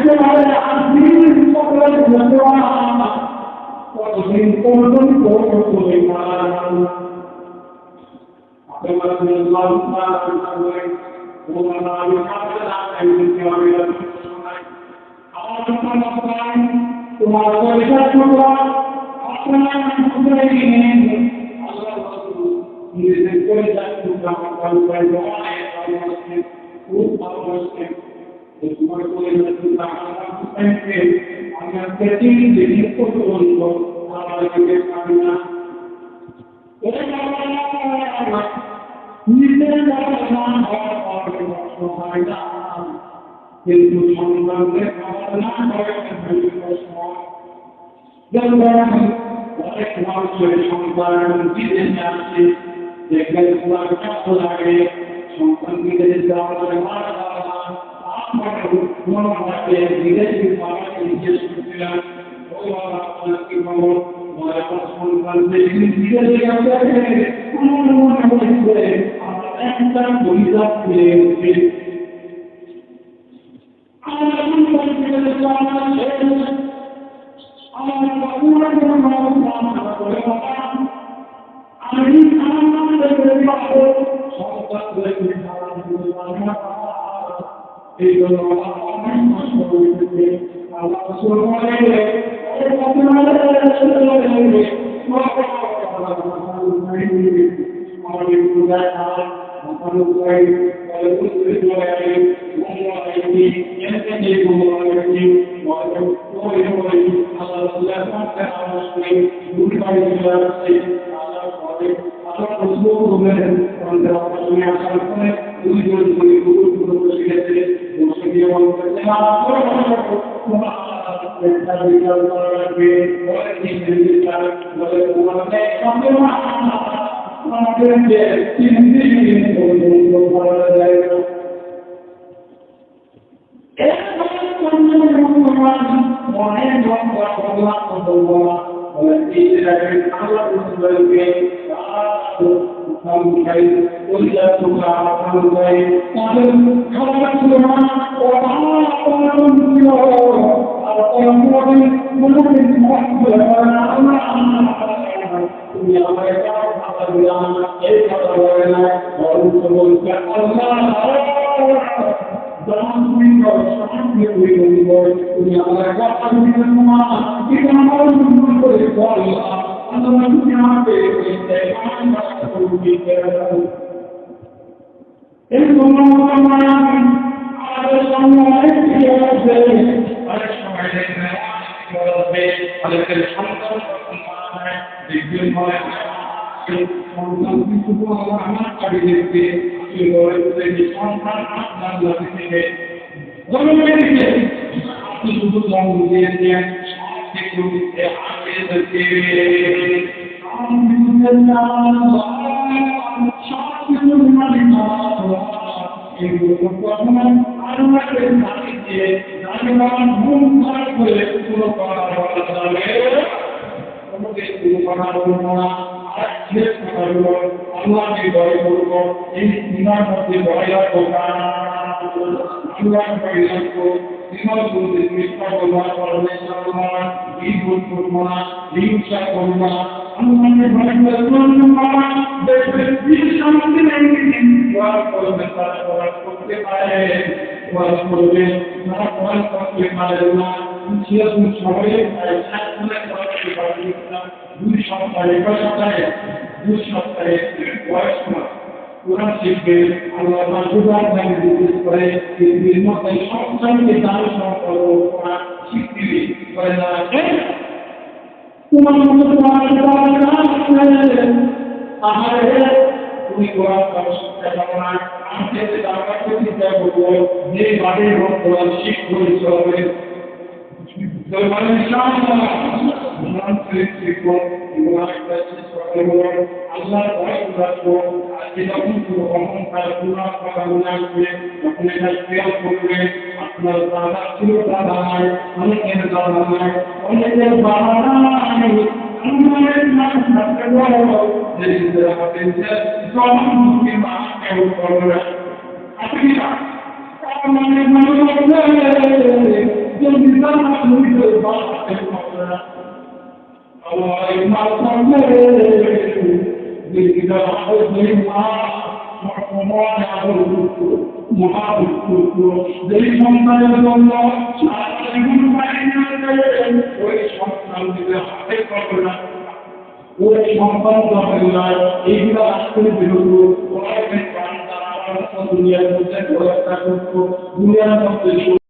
একেবারে আজকে সকলের ধন্যবাদ কতদিন পর্যন্ত করে তোমার পরিবার নিজেদের করে যাচ্ছে খুব ভালোবাসছেন তোমার পরিবারকে আমি আজকে জিনিস করতে বলবো আমাদেরকে পারি না নিজের হয় না কিন্তু সন্তানকে খাওয়া না করে প্রশ্ন অনেক মানুষের সন্তান বিদেশে আসছে দেখবেন তোমার কষ্ট লাগে সন্তান বিদেশে যাওয়ার পরে মারা যাওয়া বিদেশি বাবাকে জিজ্ঞেস করছিলাম ওই বাবা আপনার কি খবর সন্তান বিদেশে গেছে আমার মনে হচ্ছে আমার একটা পরিবার ফিরে এসেছে আমার সন্তান বিদেশে যাওয়া আমার বাবুরা করে আমি এই জন্য অনেক কষ্ট হয়েছে আল্লাহ একজন বিদ্যান আপনি করে বাড়তে পারবেন Allah imasamne dikida ahadima mahkumane abudu muhabudu dei samtaya Allah shaatigunu mainate oi samtam dile hate korna oi samtam dabilla egla asli birudu oi ke pran dara dunia mudde koyata korto dunia mudde